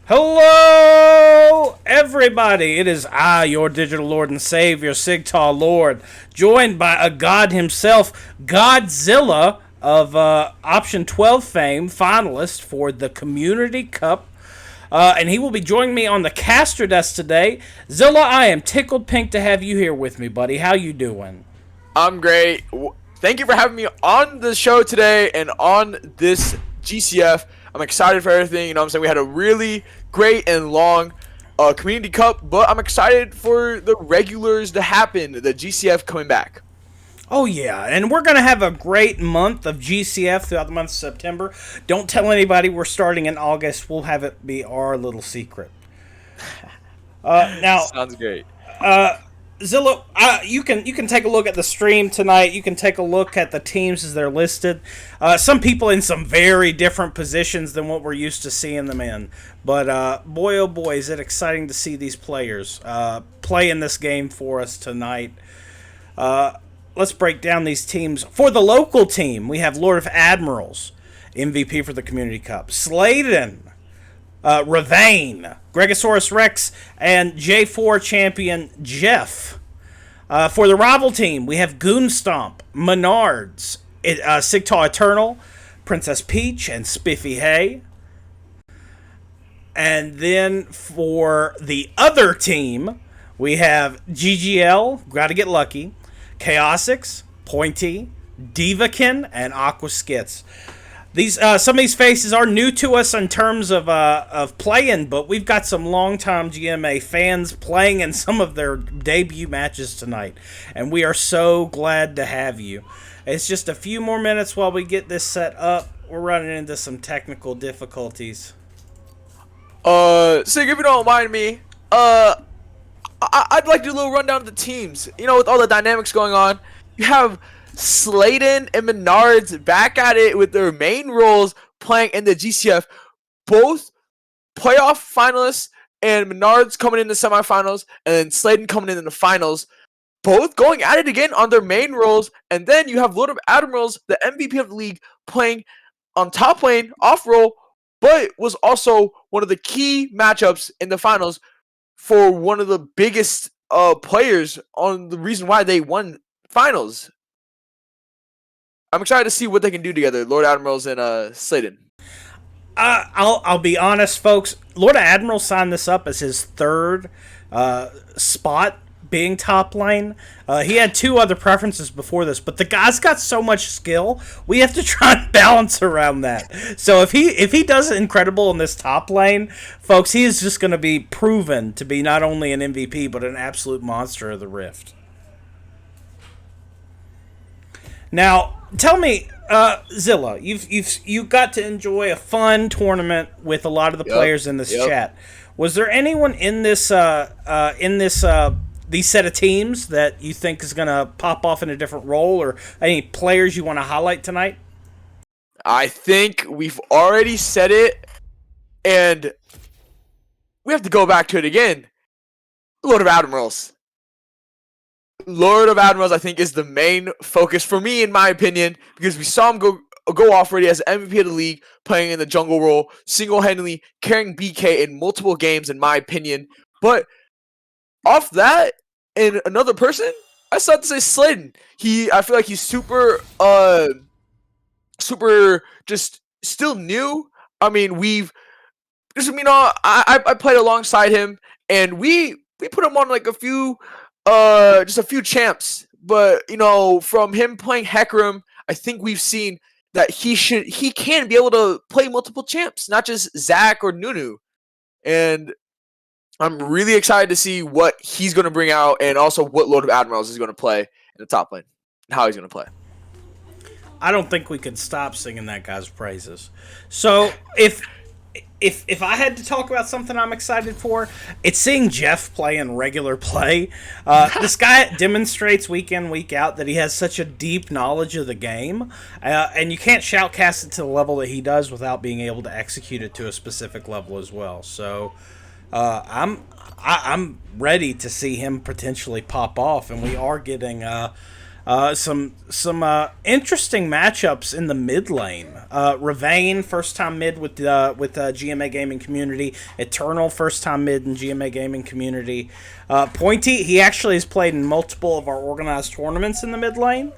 Hello, everybody. It is I, your digital lord and savior, Sigtal Lord, joined by a god himself, Godzilla of Option 12 fame, finalist for the Community Cup. And he will be joining me on the caster desk today. Zilla, I am tickled pink to have you here with me, buddy. How you doing? I'm great. Thank you for having me on the show today and on this GCF. I'm excited for everything. You know what I'm saying? We had a really great and long Community Cup, but I'm excited for the regulars to happen, the GCF coming back. Oh, yeah, and we're going to have a great month of GCF throughout the month of September. Don't tell anybody we're starting in August. We'll have it be our little secret. Now, Sounds great. Zillow, you can take a look at the stream tonight. You can take a look at the teams as they're listed. Some people in some very different positions than what we're used to seeing them in. But boy, oh boy, is it exciting to see these players play in this game for us tonight. Let's break down these teams. For the local team, we have Lord of Admirals, MVP for the Community Cup. Sladen, Ravane, Gregosaurus Rex, and J4 champion Jeff. For the rival team, we have Goonstomp, Menards, Sigtal Eternal, Princess Peach, and Spiffy Hay. And then for the other team, we have GGL, Gotta Get Lucky, Chaosix, Pointy, Divakin, and Aqua Skits. These some of these faces are new to us in terms of playing, but we've got some longtime GMA fans playing in some of their debut matches tonight, and we are so glad to have you. It's just a few more minutes while we get this set up. We're running into some technical difficulties. Sig, if you don't mind me, I'd like to do a little rundown of the teams. You know, with all the dynamics going on, you have Sladen and Menards back at it with their main roles playing in the GCF. Both playoff finalists, and Menards coming in the semifinals, and then Sladen coming in the finals. Both going at it again on their main roles. And then you have Lord of Admirals, the MVP of the league, playing on top lane, off role, but was also one of the key matchups in the finals for one of the biggest players on the reason why they won finals. I'm excited to see what they can do together, Lord Admirals and Sladen. I'll be honest, folks. Lord Admiral signed this up as his third spot being top lane. He had two other preferences before this, but the guy's got so much skill, we have to try and balance around that. So if he does incredible in this top lane, folks, he is just going to be proven to be not only an MVP but an absolute monster of the Rift. Now, tell me, Zilla, you've got to enjoy a fun tournament with a lot of the players in this chat. Was there anyone in this these set of teams that you think is going to pop off in a different role, or any players you want to highlight tonight? I think we've already said it, and we have to go back to it again. Lord of Admirals. Lord of Admirals, I think, is the main focus for me, in my opinion, because we saw him go off already as MVP of the league, playing in the jungle role, single-handedly carrying BK in multiple games, in my opinion. But off that, and another person, I still have to say Sladen. I feel like he's super just still new. I mean, I played alongside him, and we put him on like a few champs. But you know, from him playing Hecarim, I think we've seen that he can be able to play multiple champs, not just Zac or Nunu. And I'm really excited to see what he's going to bring out, and also what Lord of Admirals is going to play in the top lane, and how he's going to play. I don't think we could stop singing that guy's praises. So if I had to talk about something I'm excited for, it's seeing Jeff play in regular play. This guy demonstrates week in, week out that he has such a deep knowledge of the game, and you can't shoutcast it to the level that he does without being able to execute it to a specific level as well. So I'm ready to see him potentially pop off, and we are getting Some interesting matchups in the mid lane. Ravane, first time mid with GMA Gaming Community. Eternal, first time mid in GMA Gaming Community. Pointy, he actually has played in multiple of our organized tournaments in the mid lane.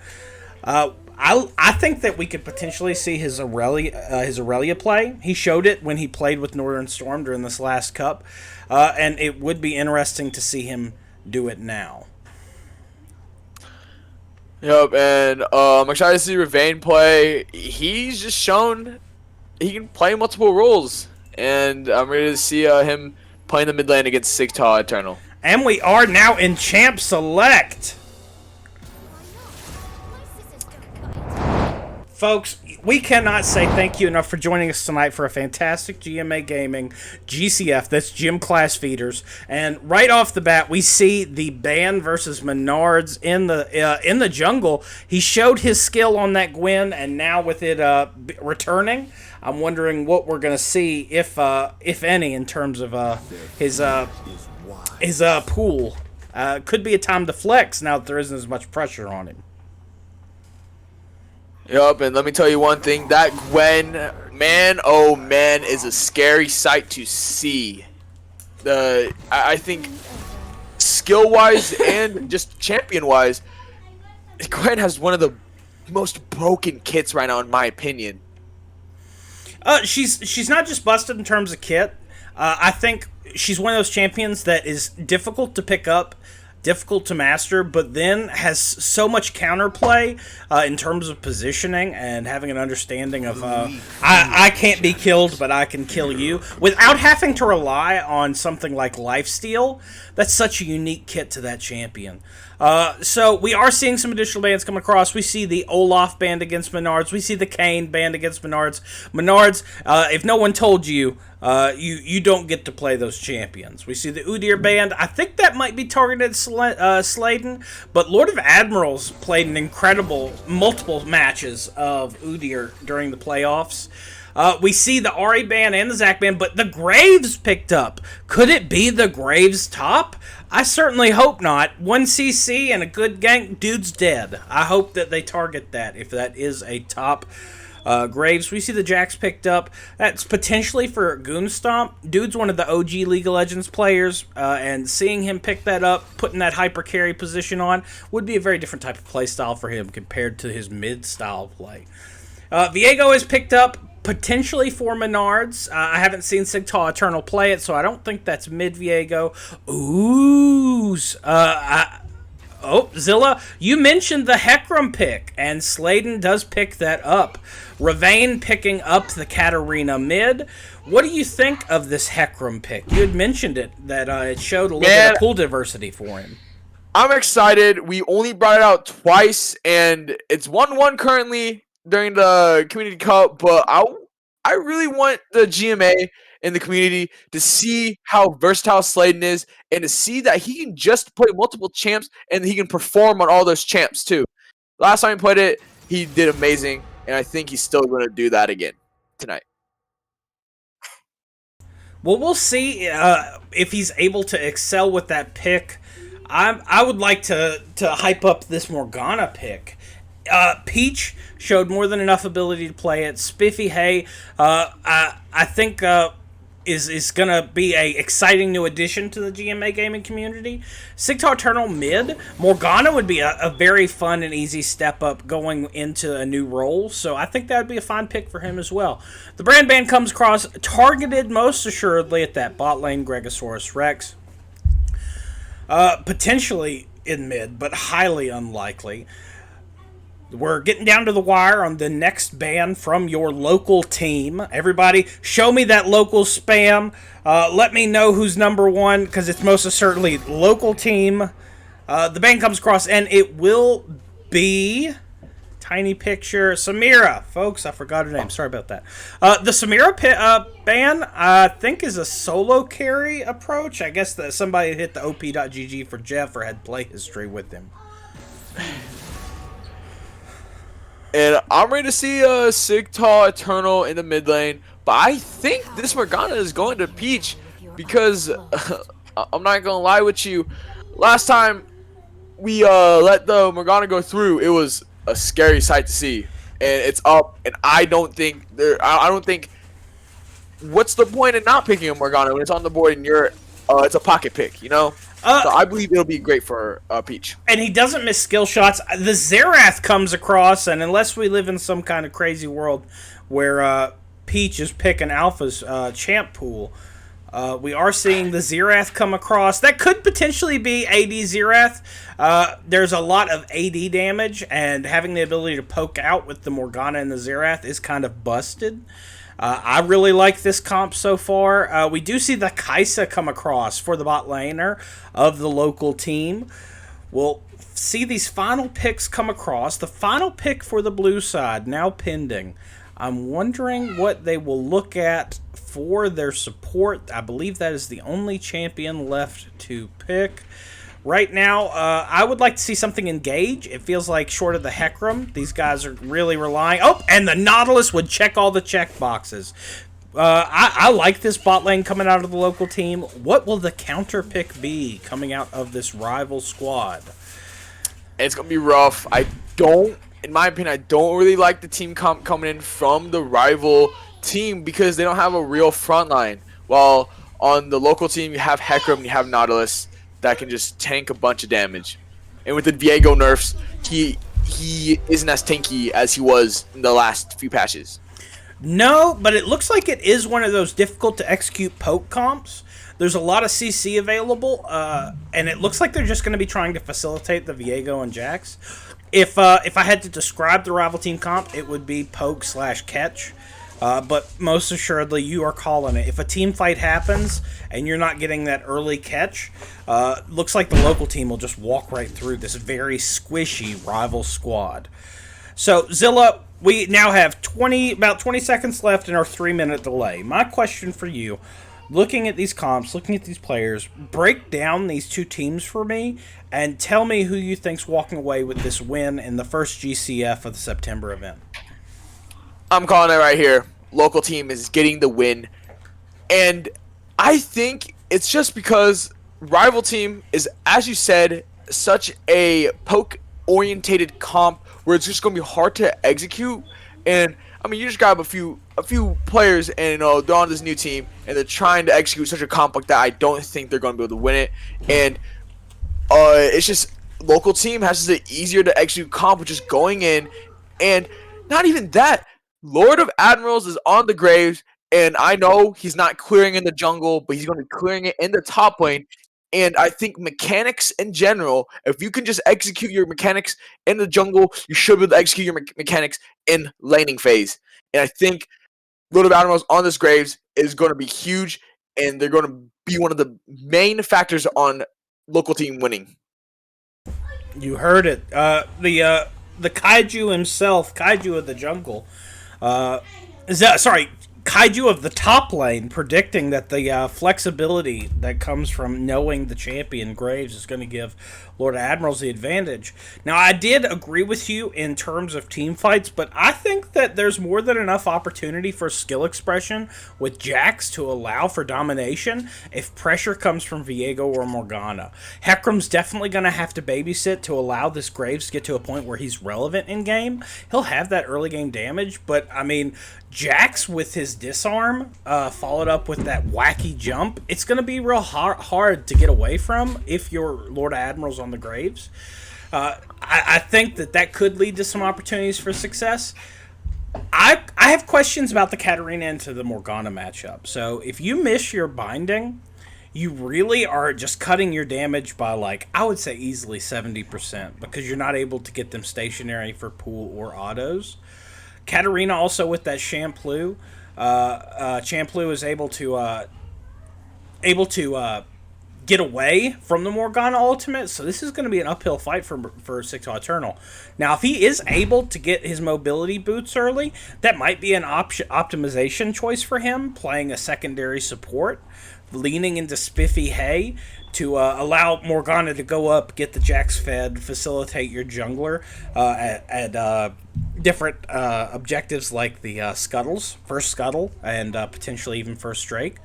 I think that we could potentially see his Aurelia play. He showed it when he played with Northern Storm during this last cup, and it would be interesting to see him do it now. Yep, and I'm excited to see Ravane play. He's just shown he can play multiple roles, and I'm ready to see him playing the mid lane against Sigtal Eternal. And we are now in Champ Select. Folks, we cannot say thank you enough for joining us tonight for a fantastic GMA Gaming GCF. That's Gym Class Feeders. And right off the bat, we see the Ban versus Menards in the jungle. He showed his skill on that Gwen, and now with it returning, I'm wondering what we're going to see, if any, in terms of his pool. Could be a time to flex now that there isn't as much pressure on him. Yup, and let me tell you one thing. That Gwen, man, oh man, is a scary sight to see. I think skill-wise and just champion-wise, Gwen has one of the most broken kits right now, in my opinion. She's not just busted in terms of kit. I think she's one of those champions that is difficult to pick up, difficult to master, but then has so much counterplay in terms of positioning and having an understanding of I can't be killed, but I can kill you, without having to rely on something like lifesteal. That's such a unique kit to that champion. So we are seeing some additional bans come across. We see the Olaf band against Menards. We see the Kane band against Menards. Menards, if no one told you, you don't get to play those champions. We see the Udyr band. I think that might be targeted Sladen, but Lord of Admirals played an incredible multiple matches of Udyr during the playoffs. We see the Ari band and the Zac band, but the Graves picked up. Could it be the Graves top? I certainly hope not. 1 CC and a good gank, dude's dead. I hope that they target that if that is a top Graves. We see the Jax picked up. That's potentially for Goonstomp. Dude's one of the OG League of Legends players, and seeing him pick that up, putting that hyper carry position on, would be a very different type of play style for him compared to his mid-style play. Viego is picked up, potentially for Menards. I haven't seen Sigtal Eternal play it, so I don't think that's mid Viego. Zilla, you mentioned the Hecarim pick, and Sladen does pick that up. Ravane picking up the Katarina mid. What do you think of this Hecarim pick? You had mentioned it, that it showed a little bit of pool diversity for him. I'm excited. We only brought it out twice, and it's 1-1 currently during the Community Cup, but I really want the GMA and the community to see how versatile Sladen is, and to see that he can just play multiple champs and he can perform on all those champs too. Last time he played it, he did amazing, and I think he's still going to do that again tonight. Well, we'll see if he's able to excel with that pick. I would like to hype up this Morgana pick. Peach showed more than enough ability to play it. Spiffy Hay, I think is going to be a exciting new addition to the GMA gaming community. Sigtal Eternal mid. Morgana would be a very fun and easy step up going into a new role, so I think that would be a fine pick for him as well. The Brand Ban comes across, targeted most assuredly at that bot lane Gregosaurus Rex. Potentially in mid, but highly unlikely. We're getting down to the wire on the next ban from your local team. Everybody, show me that local spam. Let me know who's number one, because it's most certainly local team. The ban comes across, and it will be... Tiny picture. Samira. Folks, I forgot her name. Sorry about that. The Samira ban, I think, is a solo carry approach. I guess that somebody hit the op.gg for Jeff or had play history with him. And I'm ready to see Sigtal Eternal in the mid lane, but I think this Morgana is going to Peach, because I'm not going to lie with you. Last time we let the Morgana go through, it was a scary sight to see. And it's up, and I don't think there. I don't think. What's the point in not picking a Morgana when it's on the board and you're, it's a pocket pick, you know? So Uh, I believe it'll be great for Peach. and he doesn't miss skill shots. The Zerath comes across, and unless we live in some kind of crazy world where Peach is picking Alpha's champ pool, we are seeing the Zerath come across. That could potentially be AD Zerath. There's a lot of AD damage, and having the ability to poke out with the Morgana and the Zerath is kind of busted. I really like this comp so far. We do see the Kaisa come across for the bot laner of the local team. We'll see these final picks come across. The final pick for the blue side now pending. I'm wondering what they will look at for their support. I believe that is the only champion left to pick. Right now, I would like to see something engage. It feels like short of the Hecarim, these guys are really relying... Oh, and the Nautilus would check all the check boxes. I like this bot lane coming out of the local team. What will the counter pick be coming out of this rival squad? It's going to be rough. In my opinion, I don't really like the team comp coming in from the rival team because they don't have a real front line. While on the local team, you have Hecarim, you have Nautilus that can just tank a bunch of damage. And with the Viego nerfs, he isn't as tanky as he was in the last few patches. No, but it looks like it is one of those difficult to execute poke comps. There's a lot of CC available, and it looks like they're just going to be trying to facilitate the Viego and Jax. If I had to describe the rival team comp, it would be poke / catch. But most assuredly, you are calling it. If a team fight happens and you're not getting that early catch, looks like the local team will just walk right through this very squishy rival squad. So, Zilla, we now have about 20 seconds left in our 3-minute delay. My question for you, looking at these comps, looking at these players, break down these two teams for me and tell me who you think's walking away with this win in the first GCF of the September event. I'm calling it right here. Local team is getting the win. And I think it's just because rival team is, as you said, such a poke-orientated comp where it's just going to be hard to execute. And, I mean, you just grab a few players and, you know, they're on this new team and they're trying to execute such a comp like that. I don't think they're going to be able to win it. And it's just local team has the easier to execute comp, which is going in. And not even that. Lord of Admirals is on the Graves, and I know he's not clearing in the jungle, but he's going to be clearing it in the top lane. And I think mechanics in general, if you can just execute your mechanics in the jungle, you should be able to execute your mechanics in laning phase. And I think Lord of Admirals on this Graves is going to be huge, and they're going to be one of the main factors on local team winning. You heard it. The Kaiju himself, Kaiju of the jungle, Kaiju of the top lane, predicting that the flexibility that comes from knowing the champion Graves is going to give Lord Admirals the advantage. Now, I did agree with you in terms of team fights, but I think that there's more than enough opportunity for skill expression with Jax to allow for domination if pressure comes from Viego or Morgana. Hecarim's definitely going to have to babysit to allow this Graves to get to a point where he's relevant in game. He'll have that early game damage, but I mean, Jax with his disarm, followed up with that wacky jump, it's going to be real hard to get away from if you're Lord Admirals on the Graves. I think that could lead to some opportunities for success. I have questions about the Katarina into the Morgana matchup. So if you miss your binding, you really are just cutting your damage by, like, I would say easily 70% because you're not able to get them stationary for pool or autos. Katarina also with that Shampoo. Shampoo is able to get away from the Morgana ultimate, so this is going to be an uphill fight for Six Eternal. Now, if he is able to get his mobility boots early, that might be an optimization choice for him, playing a secondary support, leaning into Spiffy Hay to allow Morgana to go up, get the Jax fed, facilitate your jungler at different objectives like the Scuttles, first Scuttle, and potentially even first Drake.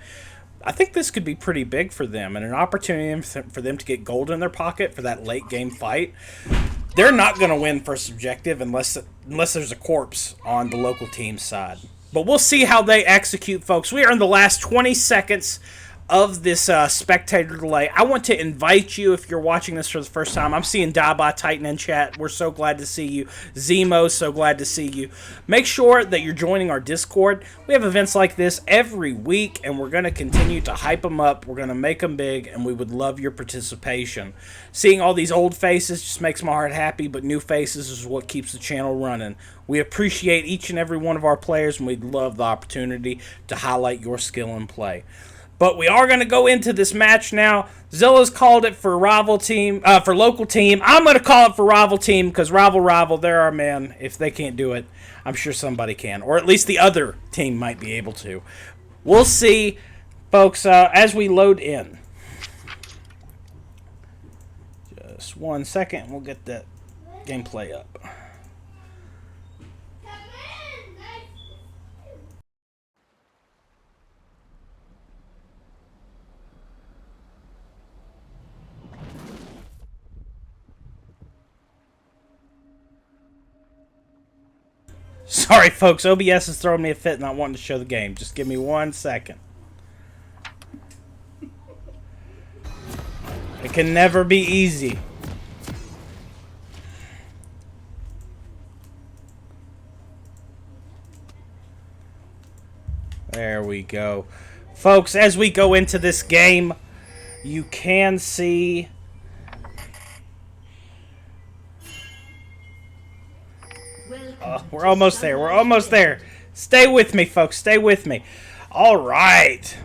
I think this could be pretty big for them and an opportunity for them to get gold in their pocket for that late game fight. They're not going to win first objective unless there's a corpse on the local team's side. But we'll see how they execute, folks. We are in the last 20 seconds of this spectator delay. I want to invite you, if you're watching this for the first time, I'm seeing Die by Titan in chat. We're so glad to see you. Zemo, so glad to see you. Make sure that you're joining our Discord. We have events like this every week, and we're going to continue to hype them up. We're going to make them big, and we would love your participation. Seeing all these old faces just makes my heart happy, but new faces is what keeps the channel running. We appreciate each and every one of our players, and we'd love the opportunity to highlight your skill and play. But we are going to go into this match now. Zilla's called it for rival team, for local team. I'm going to call it for rival team because rival, they're our man. If they can't do it, I'm sure somebody can. Or at least the other team might be able to. We'll see, folks, as we load in. Just 1 second, we'll get that gameplay up. Sorry, folks. OBS is throwing me a fit not wanting to show the game. Just give me 1 second. It can never be easy. There we go. Folks, as we go into this game, you can see... we're almost there. We're almost there. Stay with me, folks. Stay with me. All right.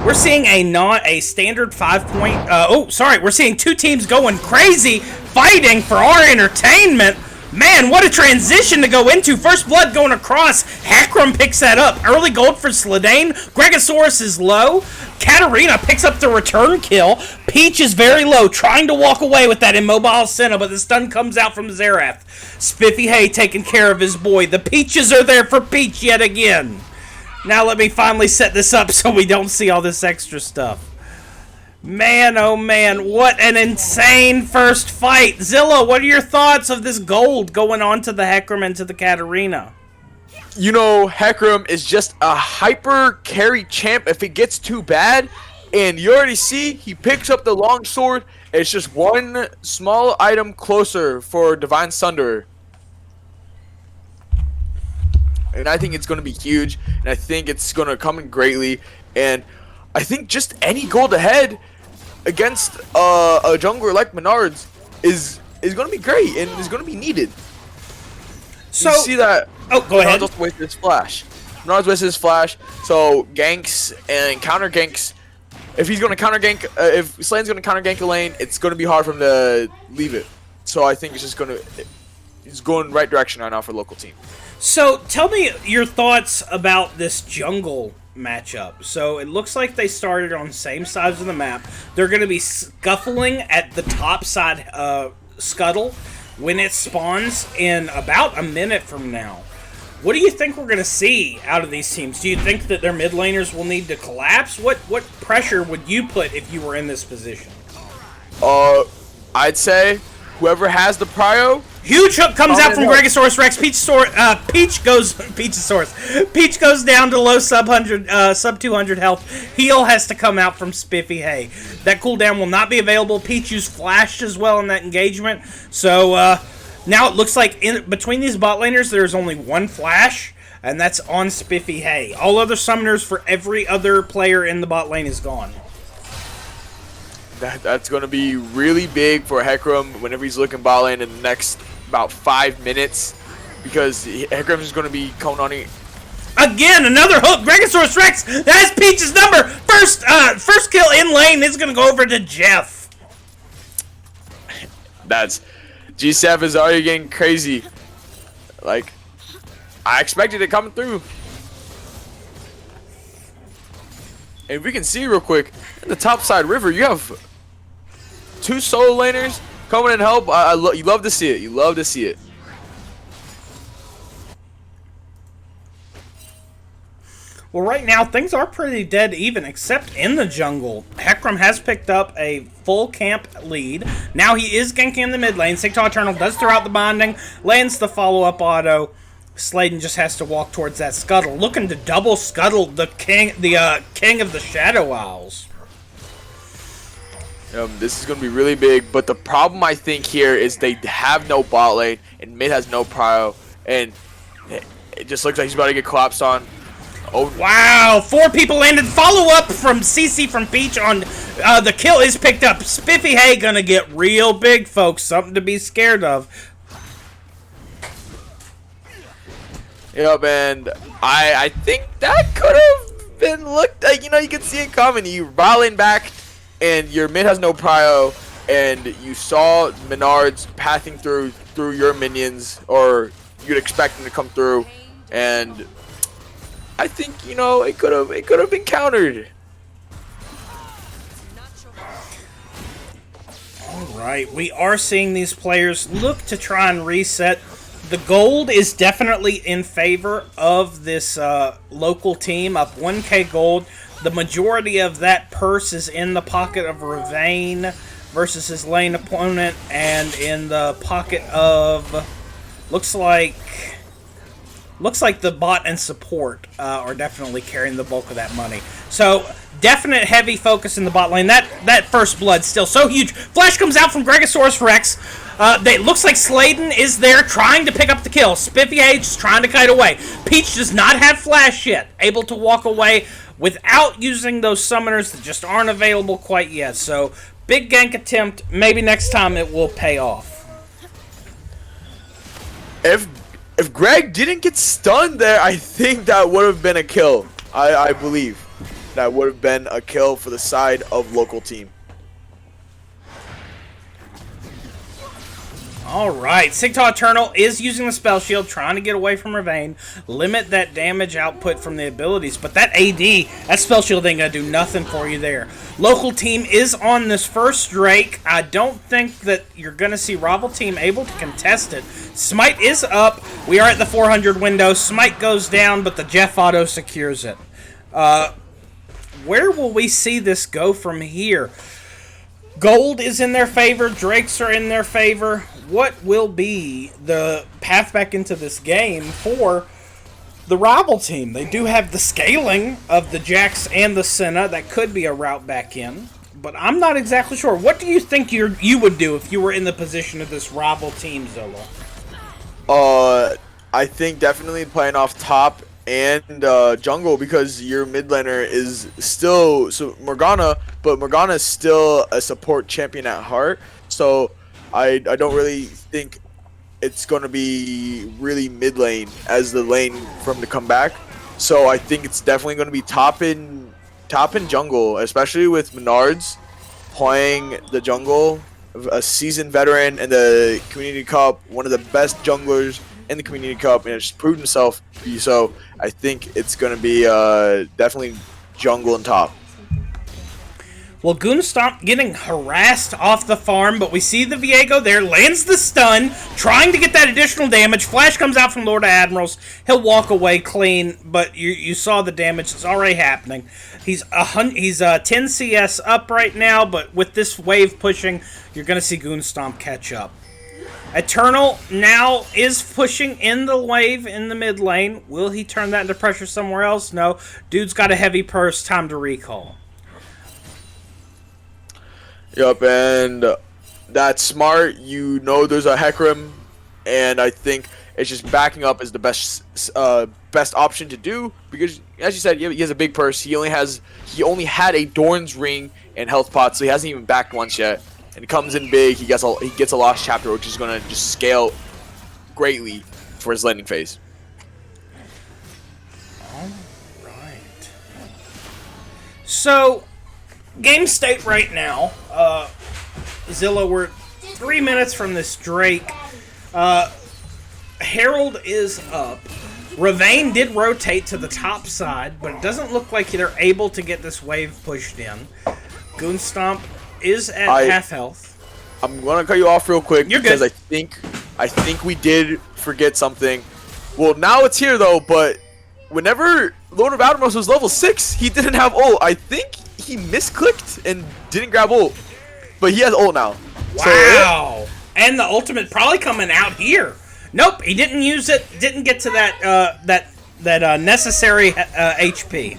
We're seeing a standard 5-point... we're seeing two teams going crazy, fighting for our entertainment. Man, what a transition to go into. First blood going across. Hakram picks that up. Early gold for Slidane. Gregosaurus is low. Katarina picks up the return kill. Peach is very low, trying to walk away with that immobile Senna, but the stun comes out from Xerath. Spiffy Hay taking care of his boy. The Peaches are there for Peach yet again. Now let me finally set this up so we don't see all this extra stuff. Man, oh man, what an insane first fight. Zilla, what are your thoughts of this gold going on to the Hecarim and to the Katarina? You know, Hecarim is just a hyper carry champ if it gets too bad. And you already see, he picks up the long sword. It's just one small item closer for Divine Sunderer. And I think it's going to be huge. And I think it's going to come in greatly. And I think just any gold ahead against a jungler like Menards is going to be great and is going to be needed. So, you see that? Oh, go ahead. Menards wasted his flash. Menards wasted his flash. So ganks and counter ganks. If he's going to counter gank, if Slane's going to counter gank a lane, it's going to be hard for him to leave it. So I think it's just going to. He's going right direction right now for the local team. So tell me your thoughts about this jungle matchup. So it looks like they started on the same sides of the map. They're going to be scuffling at the top side scuttle when it spawns in about a minute from now. What do you think we're going to see out of these teams? Do you think that their mid laners will need to collapse? What pressure would you put if you were in this position? I'd say whoever has the prio. Huge hook comes out from Gregosaurus Rex. Peach goes down to low sub 200 health. Heal has to come out from Spiffy Hay. That cooldown will not be available. Peach used flashed as well in that engagement. So now it looks like between these bot laners there's only one flash, and that's on Spiffy Hay. All other summoners for every other player in the bot lane is gone. That's going to be really big for Hecarim whenever he's looking bot lane in the next about 5 minutes, because Hecarim is going to be coming on. Again, another hook. Gregosaurus Rex. That's Peach's number. First kill in lane is going to go over to Jeff. That's GCF is already getting crazy. Like, I expected it coming through. And we can see real quick in the top side river, you have two solo laners coming in help. You love to see it. You love to see it. Well, right now, things are pretty dead even, except in the jungle. Hecarim has picked up a full camp lead. Now he is ganking in the mid lane. Sigtal Eternal does throw out the bonding, lands the follow-up auto. Sladen just has to walk towards that scuttle, looking to double scuttle the king of the Shadow Isles. This is going to be really big, but the problem I think here is they have no bot lane, and mid has no prio, and it just looks like he's about to get collapsed on. Oh wow! 4 people landed. Follow up from CC from Peach on the kill is picked up. Spiffy Hay gonna get real big, folks. Something to be scared of. Yep, and I think that could have been looked like, you can see it coming. You rolling back, and your mid has no prio, and you saw Menards pathing through your minions, or you'd expect them to come through, and I think it could have been countered. All right, we are seeing these players look to try and reset. The gold is definitely in favor of this local team, up 1k gold. The majority of that purse is in the pocket of Ravane versus his lane opponent, and in the pocket of looks like the bot and support are definitely carrying the bulk of that money. So definite heavy focus in the bot lane. That first blood still so huge. Flash comes out from Gregosaurus Rex. It looks like Sladen is there trying to pick up the kill. Spiffy Age is trying to kite away. Peach does not have flash yet. Able to walk away without using those summoners that just aren't available quite yet. So big gank attempt. Maybe next time it will pay off. If Greg didn't get stunned there, I think that would have been a kill. I believe that would have been a kill for the side of local team. Alright, Sigtal Eternal is using the spell shield, trying to get away from Ravane, limit that damage output from the abilities, but that AD, that spell shield ain't gonna do nothing for you there. Local team is on this first Drake. I don't think that you're gonna see rival team able to contest it. Smite is up. We are at the 400 window. Smite goes down, but the Jeff auto secures it. Where will we see this go from here? Gold is in their favor. Drakes are in their favor. What will be the path back into this game for the rival team? They do have the scaling of the Jax and the Senna. That could be a route back in. But I'm not exactly sure. What do you think you would do if you were in the position of this rival team, Zilla? I think definitely playing off top and jungle, because your mid laner is still Morgana, but Morgana is still a support champion at heart. So I don't really think it's going to be really mid lane as the lane for him to come back. So I think it's definitely going to be top in jungle, especially with Menards playing the jungle, a seasoned veteran in the Community Cup, one of the best junglers in the Community Cup, and it's proved himself. So I think it's going to be definitely jungle and top. Well, Goonstomp getting harassed off the farm, but we see the Viego there, lands the stun, trying to get that additional damage. Flash comes out from Lord of Admirals. He'll walk away clean, but you saw the damage that's already happening. He's 10 CS up right now, but with this wave pushing, you're going to see Goonstomp catch up. Eternal now is pushing in the wave in the mid lane. Will he turn that into pressure somewhere else? No. Dude's got a heavy purse. Time to recall. Yup, and that's smart. There's a Hecarim, and I think it's just backing up is the best option to do, because as you said, he has a big purse. He only had a Dorn's ring and health pot, so he hasn't even backed once yet. And it comes in big. He gets a lost chapter, which is gonna just scale greatly for his landing phase. All right. So, game state right now. Zilla, we're 3 minutes from this Drake. Herald is up. Ravane did rotate to the top side, but it doesn't look like they're able to get this wave pushed in. Goonstomp is at half health. I'm gonna cut you off real quick. You're because good. I think we did forget something. Well, now it's here though, but whenever Lord of Admirals was level 6. He didn't have ult. I think he misclicked and didn't grab ult. But he has ult now. Wow. And the ultimate probably coming out here. Nope, he didn't use it. Didn't get to that necessary HP.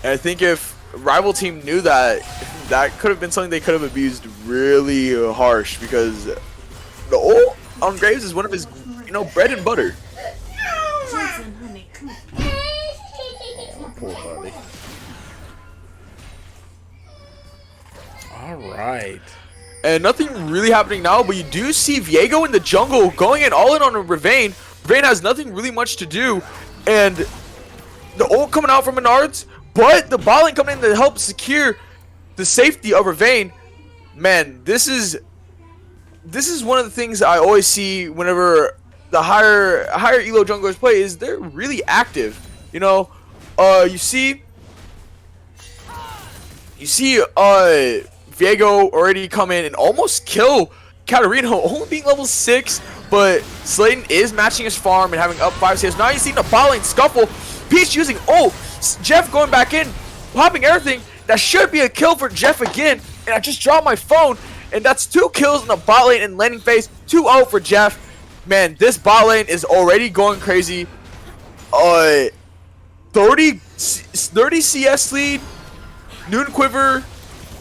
And I think if rival team knew that, that could have been something they could have abused really harsh, because the ult on Graves is one of his, bread and butter. Poor buddy. All right. And nothing really happening now, but you do see Viego in the jungle going in all in on Ravane. Ravane has nothing really much to do, and the ult coming out from Menards, but the bot lane coming in to help secure the safety of Ravane. Man, this is one of the things I always see whenever the higher elo junglers play, is they're really active. You see Viego already come in and almost kill Katarina, only being level 6, but Slayton is matching his farm and having up 5 CS. Now you see the bot lane scuffle. Peach using ult. Jeff going back in, popping everything. That should be a kill for Jeff again. And I just dropped my phone, and that's 2 kills in the bot lane and landing phase. 2-0 for Jeff. Man, this bot lane is already going crazy. 30 CS lead. Noon Quiver.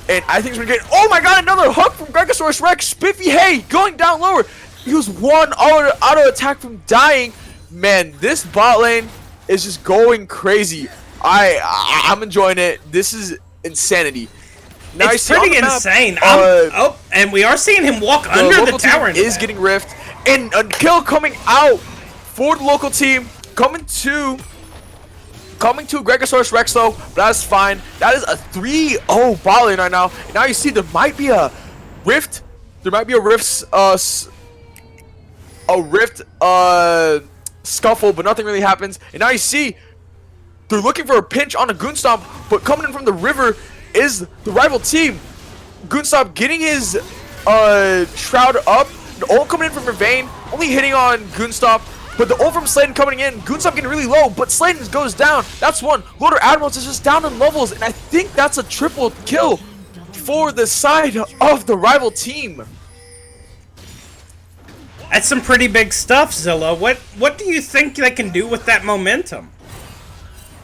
And I think we're getting. Oh my god, another hook from Gregosaurus Rex. Spiffy Hay going down lower. He was one auto attack from dying. Man, this bot lane is just going crazy. I'm enjoying it. This is insanity. Now it's pretty insane. And we are seeing him walk under the tower. Is getting rift, and a kill coming out for the local team. Coming to Gregosaurus Rex though, but that's fine. That is a 3-0 bot lane right now. And now you see there might be a rift. There might be a rift scuffle, but nothing really happens. And now you see they're looking for a pinch on a Goonstomp, but coming in from the river is the rival team. Goonstomp getting his shroud up. The ult coming in from Ravane, only hitting on Goonstomp. But the ult from Slayton coming in, Goonstomp getting really low, but Slayton goes down. That's one. Lord of Admirals is just down in levels, and I think that's a triple kill for the side of the rival team. That's some pretty big stuff, Zilla. What do you think they can do with that momentum?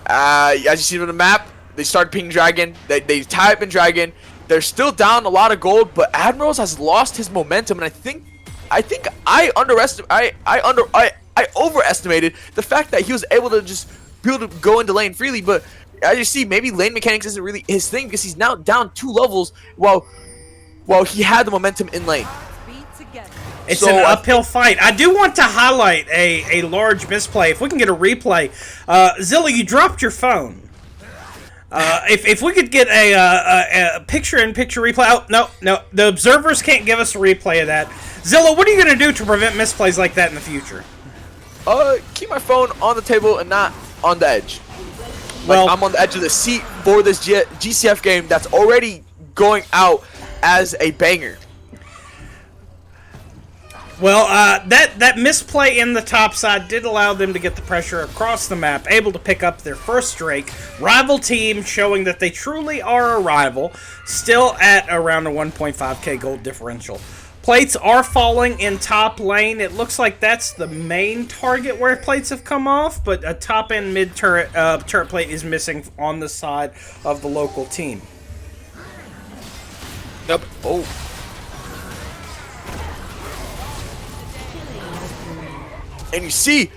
As you see on the map, they start ping Dragon. They type in Dragon. They're still down a lot of gold, but Admirals has lost his momentum, and I think I overestimated the fact that he was able to just be able to go into lane freely. But as you see, maybe lane mechanics isn't really his thing, because he's now down 2 levels while he had the momentum in lane. It's an uphill fight. I do want to highlight a large misplay. If we can get a replay. Zilla, you dropped your phone. If we could get a picture-in-picture replay. Oh, no. The observers can't give us a replay of that. Zilla, what are you going to do to prevent misplays like that in the future? Keep my phone on the table and not on the edge. Well, I'm on the edge of the seat for this GCF game that's already going out as a banger. Well, that misplay in the top side did allow them to get the pressure across the map, able to pick up their first Drake. Rival team showing that they truly are a rival, still at around a 1.5k gold differential. Plates are falling in top lane. It looks like that's the main target where plates have come off, but a top and mid turret plate is missing on the side of the local team. Yep. Oh. And you see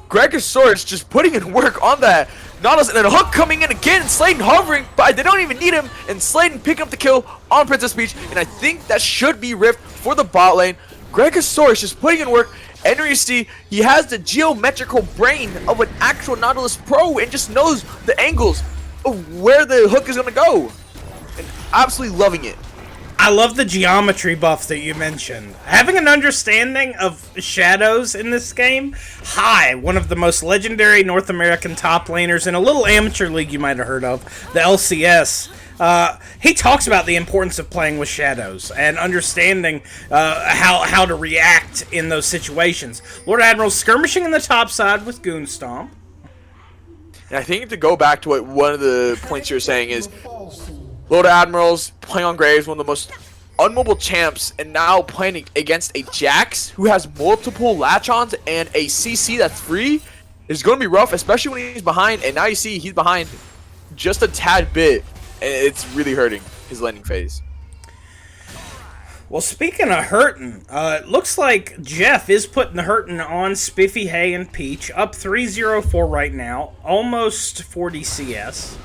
Gregosaurus just putting in work on that. Nautilus and then a hook coming in again, and Slayton hovering, but they don't even need him, and Slayton picking up the kill on Princess Peach, and I think that should be rift for the bot lane. Gregosaurus just putting in work, and you see he has the geometrical brain of an actual Nautilus pro and just knows the angles of where the hook is going to go, and absolutely loving it. I love the geometry buff that you mentioned. Having an understanding of shadows in this game, one of the most legendary North American top laners in a little amateur league you might have heard of, the LCS. He talks about the importance of playing with shadows and understanding how to react in those situations. Lord Admiral skirmishing in the top side with Goonstomp. And I think to go back to what one of the points you were saying is, Lord Admirals playing on Graves, one of the most unmobile champs, and now playing against a Jax who has multiple latch-ons and a CC that's free is going to be rough, especially when he's behind. And now you see he's behind just a tad bit, and it's really hurting his landing phase. Well, speaking of hurting, it looks like Jeff is putting the hurting on Spiffy, Hay, and Peach. Up 3-0-4 right now. Almost 40 CS.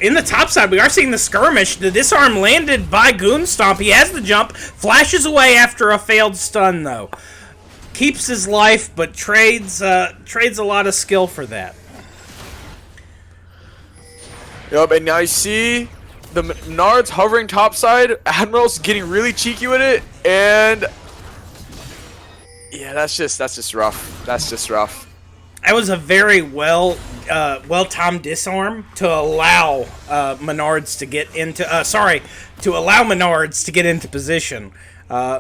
In the top side, we are seeing the skirmish. The disarm landed by Goonstomp. He has the jump. Flashes away after a failed stun, though. Keeps his life, but trades a lot of skill for that. Yup, and now you see the Menards hovering topside. Admiral's getting really cheeky with it, and yeah, that's just rough. That's just rough. That was a very well-timed disarm to allow Menards to get into. Menards to get into position.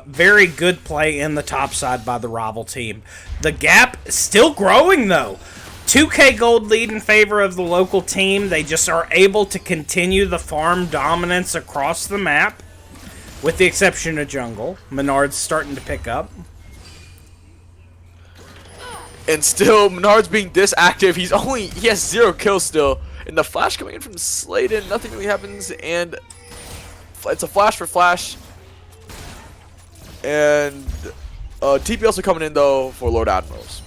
Very good play in the top side by the rival team. The gap still growing though. 2k gold lead in favor of the local team. They just are able to continue the farm dominance across the map, with the exception of jungle. Menard's starting to pick up. And still, Menard's being this active. He has 0 kills still. And the flash coming in from Sladen, nothing really happens. And it's a flash for flash. And TP also coming in though for Lord Admirals.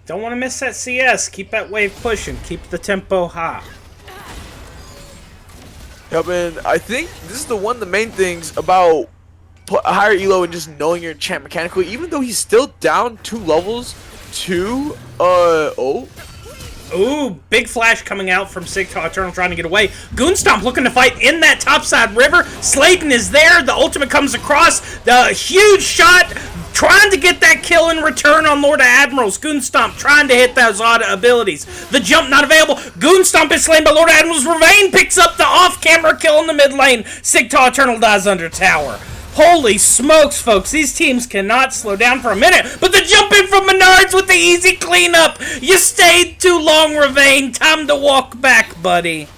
Don't want to miss that CS. Keep that wave pushing. Keep the tempo high. Yep, and I think this is one of the main things about a higher elo and just knowing your champ mechanically. Even though he's still down 2 levels to Ooh, big flash coming out from Sigtal Eternal trying to get away. Goonstomp looking to fight in that topside river. Sladen is there. The ultimate comes across. The huge shot trying to get that kill in return on Lord of Admirals. Goonstomp trying to hit those odd abilities. The jump not available. Goonstomp is slain by Lord of Admirals. Ravain picks up the off-camera kill in the mid lane. Sigtal Eternal dies under tower. Holy smokes, folks. These teams cannot slow down for a minute. But the jump in from Menards with the easy cleanup. You stayed too long, Ravain. Time to walk back, buddy.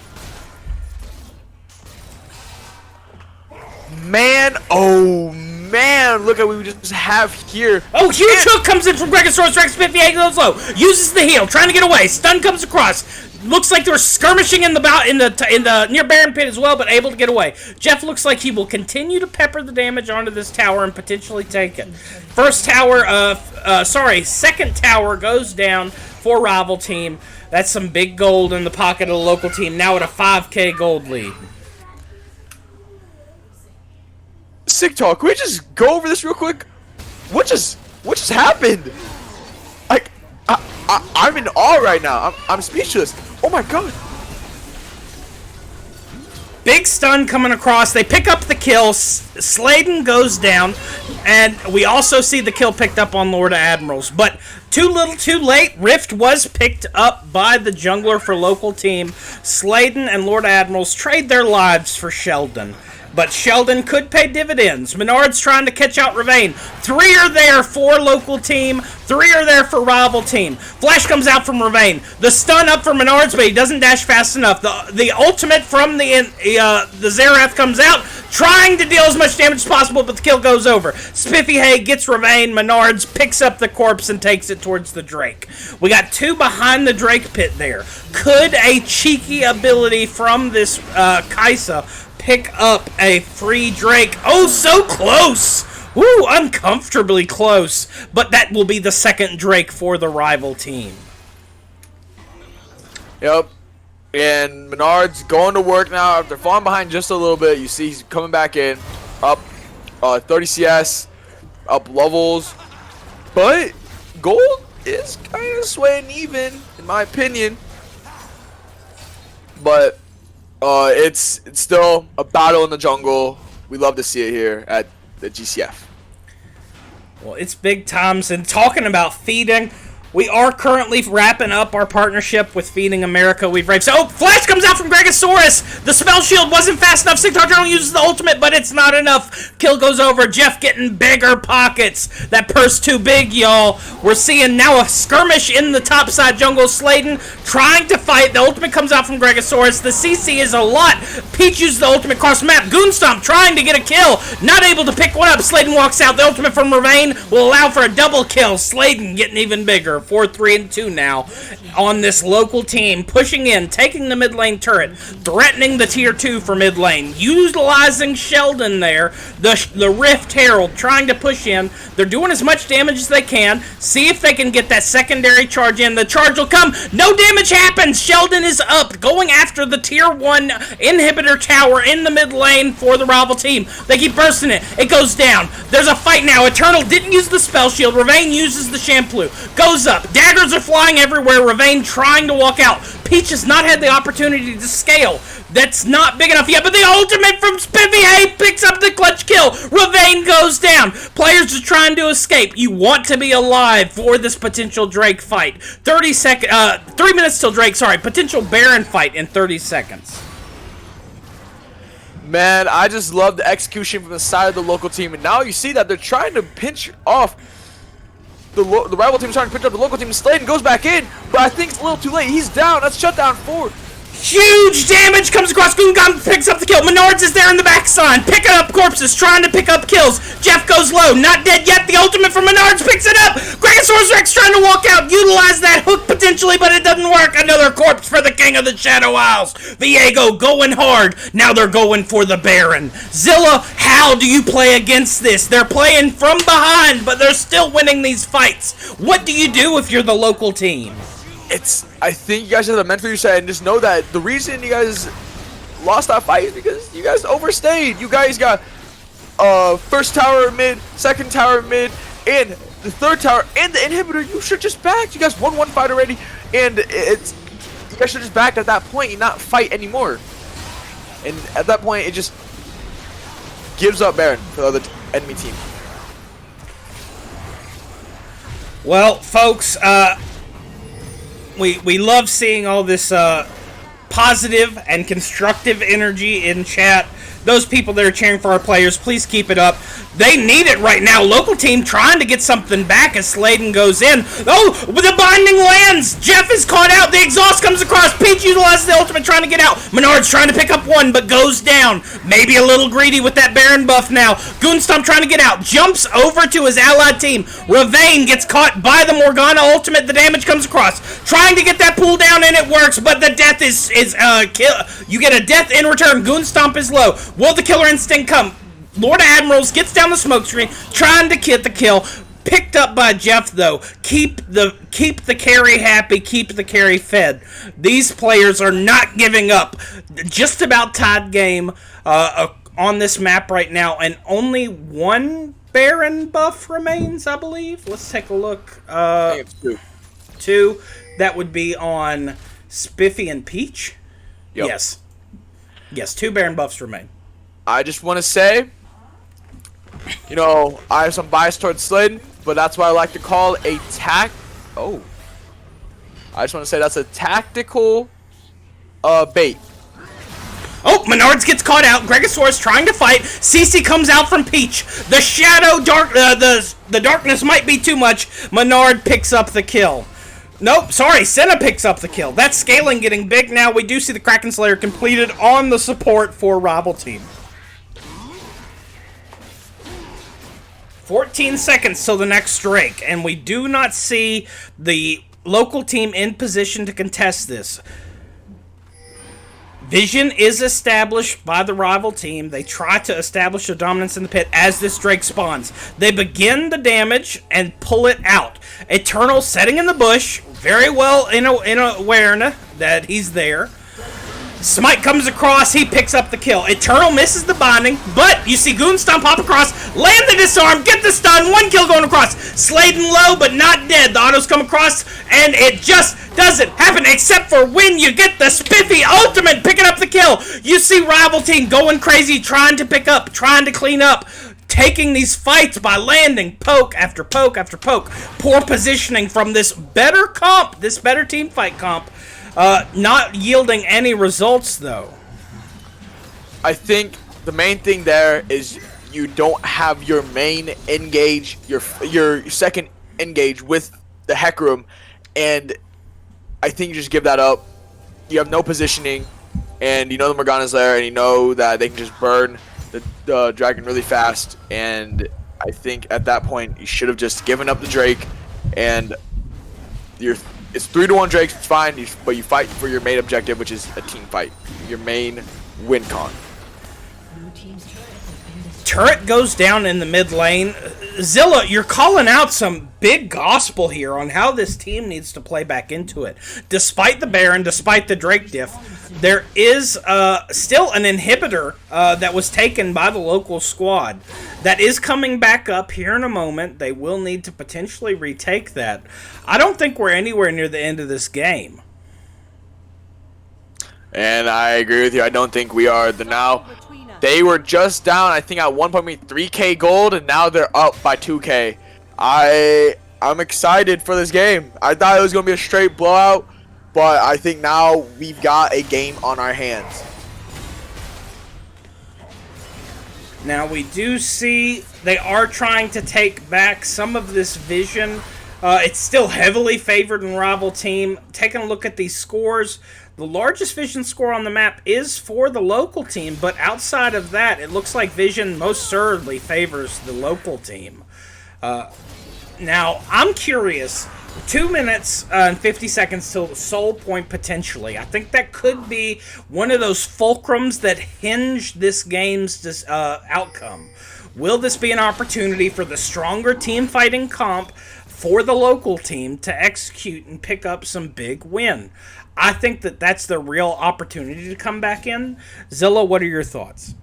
Man, oh man, look at what we just have here. Oh, huge hook comes in from Gregosaurus Rex. 58 goes low. Uses the heal, trying to get away. Stun comes across. Looks like they were skirmishing in the near Baron Pit as well, but able to get away. Jeff looks like he will continue to pepper the damage onto this tower and potentially take it. Second tower goes down for rival team. That's some big gold in the pocket of the local team. Now at a 5k gold lead. Sick talk. Can we just go over this real quick? What just happened? Like, I'm in awe right now. I'm speechless. Oh my god. Big stun coming across. They pick up the kill. Sladen goes down. And we also see the kill picked up on Lord of Admirals. But too little, too late. Rift was picked up by the jungler for local team. Sladen and Lord of Admirals trade their lives for Sheldon. But Sheldon could pay dividends. Menard's trying to catch out Ravain. 3 are there for local team. 3 are there for rival team. Flash comes out from Ravain. The stun up for Menard's, but he doesn't dash fast enough. The ultimate from the Xerath comes out, trying to deal as much damage as possible, but the kill goes over. Spiffy Hay gets Ravain. Menard's picks up the corpse and takes it towards the Drake. We got 2 behind the Drake pit there. Could a cheeky ability from this Kaisa pick up a free Drake? Oh, so close! Woo, uncomfortably close. But that will be the second Drake for the rival team. Yep. And Menard's going to work now after falling behind just a little bit. You see he's coming back in. Up 30 CS. Up levels. But gold is kind of swaying even, in my opinion. But it's still a battle in the jungle. We love to see it here at the GCF. Well, it's big times. And talking about feeding, We are currently wrapping up our partnership with Feeding America. We've raped. So, Flash comes out from Gregosaurus. The spell shield wasn't fast enough. Sigtar Journal uses the ultimate, but it's not enough. Kill goes over. Jeff getting bigger pockets. That purse too big, y'all. We're seeing now a skirmish in the topside jungle. Sladen trying to fight. The ultimate comes out from Gregosaurus. The CC is a lot. Peach uses the ultimate cross map. Goonstomp trying to get a kill. Not able to pick one up. Sladen walks out. The ultimate from Ravane will allow for a double kill. Sladen getting even bigger. 4-3-2 now on this local team, pushing in, taking the mid lane turret, threatening the tier 2 for mid lane, utilizing Sheldon there, the Rift Herald trying to push in. They're doing as much damage as they can. See if they can get that secondary charge in. The charge will come. No damage happens. Sheldon is up, going after the tier 1 inhibitor tower in the mid lane for the rival team. They keep bursting it. It goes down. There's a fight now. Eternal didn't use the spell shield. Ravane uses the shampoo. Goes up. Daggers are flying everywhere. Ravane trying to walk out. Peach has not had the opportunity to scale. That's not big enough yet, but the ultimate from Spiffy picks up the clutch kill. Ravane goes down. Players are trying to escape. You want to be alive for this potential Drake fight. 3 minutes till Drake, sorry. Potential Baron fight in 30 seconds. Man, I just love the execution from the side of the local team, and now you see that they're trying to pinch off the rival team, trying to pinch up the local team. Sladen goes back in, but I think it's a little too late. He's down. That's shutdown 4. Huge damage comes across. Goongon picks up the kill. Menards is there in the backside, picking up corpses, trying to pick up kills. Jeff goes low, not dead yet. The ultimate from Menards picks it up. Gregosaurus Rex trying to walk out, utilize that hook potentially, but it doesn't work. Another corpse for the King of the Shadow Isles. Viego going hard. Now they're going for the Baron. Zilla, how do you play against this? They're playing from behind, but they're still winning these fights. What do you do if you're the local team? I think you guys have the meant for your side, and just know that the reason you guys lost that fight is because you guys overstayed. You guys got first tower mid, second tower mid, and the third tower, and the inhibitor. You should just back. You guys won one fight already, and you guys should just back at that point and not fight anymore. And at that point, it just gives up Baron for the other enemy team. Well, folks, we love seeing all this positive and constructive energy in chat. Those people that are cheering for our players, please keep it up. They need it right now. Local team trying to get something back as Sladen goes in. Oh, the binding lands. Jeff is caught out. The exhaust comes across. Peach utilizes the ultimate trying to get out. Menard's trying to pick up one, but goes down. Maybe a little greedy with that Baron buff now. Goonstomp trying to get out. Jumps over to his allied team. Ravane gets caught by the Morgana ultimate. The damage comes across. Trying to get that pull down, and it works, but the death is kill. You get a death in return. Goonstomp is low. Will the killer instinct come? Lord Admirals gets down the smoke screen, trying to get the kill. Picked up by Jeff though. Keep the carry happy, keep the carry fed. These players are not giving up. Just about tied game on this map right now, and only one Baron buff remains, I believe. Let's take a look. I think it's 2. 2. That would be on Spiffy and Peach. Yep. Yes, 2 Baron buffs remain. I just want to say, you know, I have some bias towards Sladen, but that's why I like to call a I just want to say that's a tactical bait. Oh, Menards gets caught out. Gregosaurus trying to fight. CC comes out from Peach. The shadow the darkness might be too much. Menard picks up the kill. Nope, sorry, Senna picks up the kill. That scaling getting big now. We do see the Kraken Slayer completed on the support for rival team. 14 seconds till the next Drake, and we do not see the local team in position to contest this. Vision is established by the rival team. They try to establish a dominance in the pit as this Drake spawns. They begin the damage and pull it out. Eternal setting in the bush, very well in awareness that he's there. Smite comes across, he picks up the kill. Eternal misses the binding, but you see Goonstomp hop across, land the disarm, get the stun, 1 kill going across. Sladen low, but not dead. The autos come across, and it just doesn't happen, except for when you get the Spiffy ultimate picking up the kill. You see rival team going crazy, trying to pick up, trying to clean up. taking these fights by landing poke after poke after poke. Poor positioning from this better comp, this better team fight comp, not yielding any results though. I think the main thing there is you don't have your main engage, your second engage with the Hecarim, and I think you just give that up. You have no positioning, and you know the Morgana's there, and you know that they can just burn the dragon really fast, and I think at that point you should have just given up the Drake, and it's 3-1 Drake, it's fine, but you fight for your main objective, which is a team fight, your main win con. Turret goes down in the mid lane. Zilla, you're calling out some big gospel here on how this team needs to play back into it. Despite the Baron, despite the Drake diff, there is still an inhibitor that was taken by the local squad that is coming back up here in a moment. They will need to potentially retake that. I don't think we're anywhere near the end of this game. And I agree with you. I don't think we are. Now, they were just down, I think, at 1.3k gold, and now they're up by 2k. I'm excited for this game. I thought it was going to be a straight blowout, but I think now we've got a game on our hands. Now, we do see they are trying to take back some of this vision. It's still heavily favored in rival team. Taking a look at these scores, the largest Vision score on the map is for the local team, but outside of that, it looks like Vision most certainly favors the local team. Now, I'm curious. 2 minutes and 50 seconds till Soul Point potentially. I think that could be one of those fulcrums that hinge this game's outcome. Will this be an opportunity for the stronger team fighting comp for the local team to execute and pick up some big win? I think that that's the real opportunity to come back in. Zilla, what are your thoughts?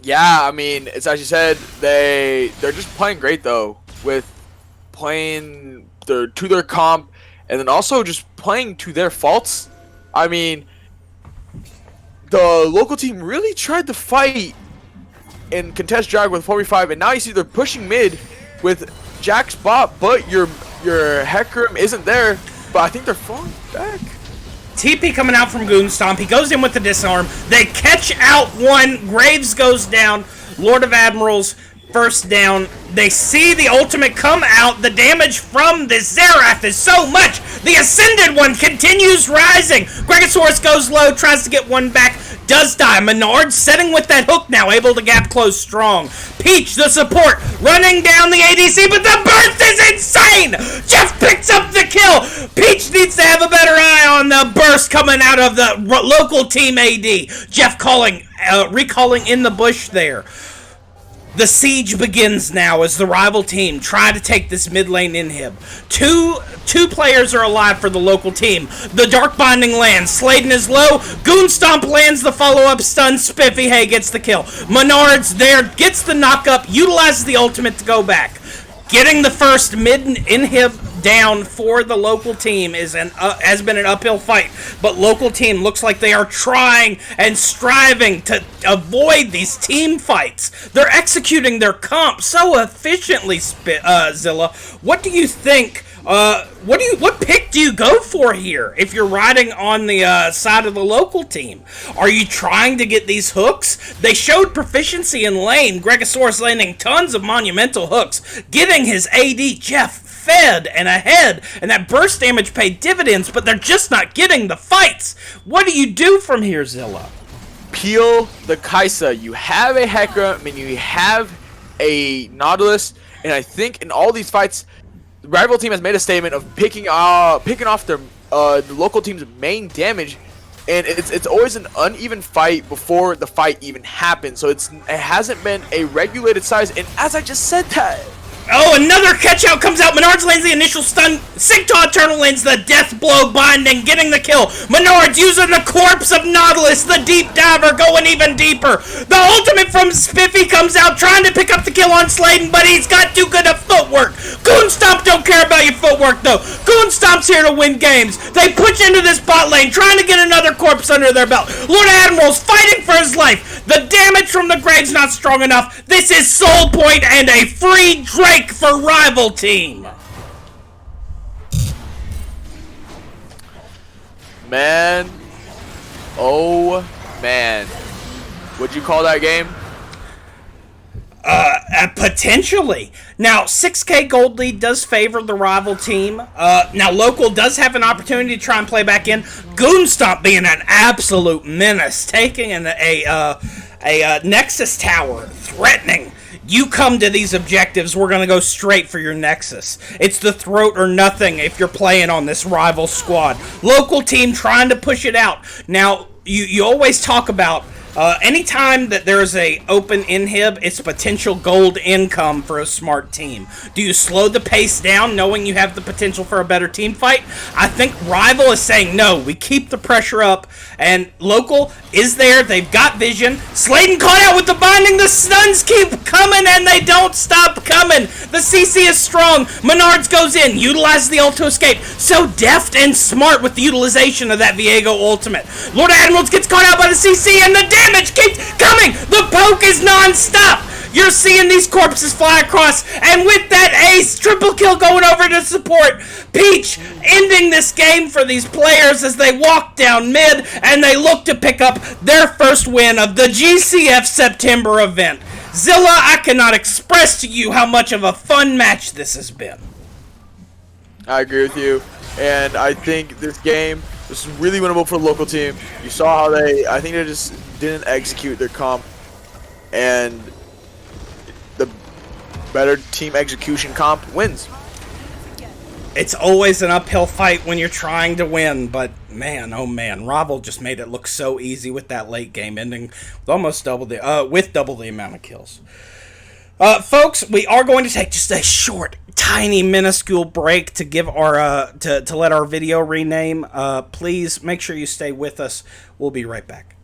Yeah, I mean, it's as you said, they're just playing great though, with playing to their comp, and then also just playing to their faults. I mean, the local team really tried to fight and contest Drag with 4v5, and now you see they're pushing mid with Jack's bot, but your Hecarim isn't there, but I think they're falling back. TP coming out from Goonstomp. He goes in with the disarm. They catch out one. Graves goes down. Lord of Admirals first down. They see the ultimate come out. The damage from this Xerath is so much. The Ascended one continues rising. Gregosaurus goes low, tries to get one back. Does die. Menard setting with that hook now, able to gap close strong. Peach, the support, running down the ADC, but the burst is insane! Jeff picks up the kill! Peach needs to have a better eye on the burst coming out of the local team AD. Jeff recalling in the bush there. The siege begins now as the rival team try to take this mid lane inhib. Two players are alive for the local team. The Dark Binding lands. Sladen is low. Goonstomp lands the follow-up stun. Spiffy Hay gets the kill. Menard's there, gets the knock-up, utilizes the ultimate to go back. Getting the first mid inhib down for the local team has been an uphill fight, but local team looks like they are trying and striving to avoid these team fights. They're executing their comp so efficiently. Zilla, what do you think? What pick do you go for here if you're riding on the side of the local team? Are you trying to get these hooks? They showed proficiency in lane. Gregosaurus landing tons of monumental hooks, getting his AD Jeff fed and ahead, and that burst damage paid dividends, but they're just not getting the fights. What do you do from here, Zilla? Peel the Kaisa. You have a Hecarim, I mean, you have a Nautilus, and I think in all these fights, the rival team has made a statement of picking off their the local team's main damage, and it's always an uneven fight before the fight even happens. So it hasn't been a regulated size, and as I just said that, Oh, another catch out comes out. Menards lands the initial stun. Sigtal Eternal lands the death blow binding, getting the kill. Menards using the corpse of Nautilus, the deep diver, going even deeper. The ultimate from Spiffy comes out, trying to pick up the kill on Sladen, but he's got too good of footwork. Goonstomp don't care about your footwork, though. Goonstomp's here to win games. They push into this bot lane, trying to get another corpse under their belt. Lord Admiral's fighting for his life. The damage from the grave's not strong enough. This is Soul Point and a free Drake for rival team. Man. Oh, man. What'd you call that game? Potentially. Now, 6K gold lead does favor the rival team. Now, local does have an opportunity to try and play back in. Goonstomp being an absolute menace, taking a Nexus tower, threatening. You come to these objectives, we're going to go straight for your Nexus. It's the throat or nothing if you're playing on this rival squad. Local team trying to push it out. Now, you always talk about anytime that there's a open inhib, it's potential gold income for a smart team. Do you slow the pace down knowing you have the potential for a better team fight? I think Rival is saying no, we keep the pressure up, and Local is there, they've got vision. Sladen caught out with the binding, the stuns keep coming and they don't stop coming. The CC is strong, Menards goes in, utilizes the ult to escape. So deft and smart with the utilization of that Viego ultimate. Lord Admirals gets caught out by the CC and the damage keeps coming! The poke is non-stop! You're seeing these corpses fly across, and with that ace, triple kill going over to support. Peach ending this game for these players as they walk down mid, and they look to pick up their first win of the GCF September event. Zilla, I cannot express to you how much of a fun match this has been. I agree with you, and I think this game was really winnable for the local team. You saw how I think they just didn't execute their comp, and the better team execution comp wins. It's always an uphill fight when you're trying to win, but man, oh man, Rival just made it look so easy with that late game ending with almost double the amount of kills. Folks, we are going to take just a short, tiny, minuscule break to give our to let our video rename. Please make sure you stay with us. We'll be right back.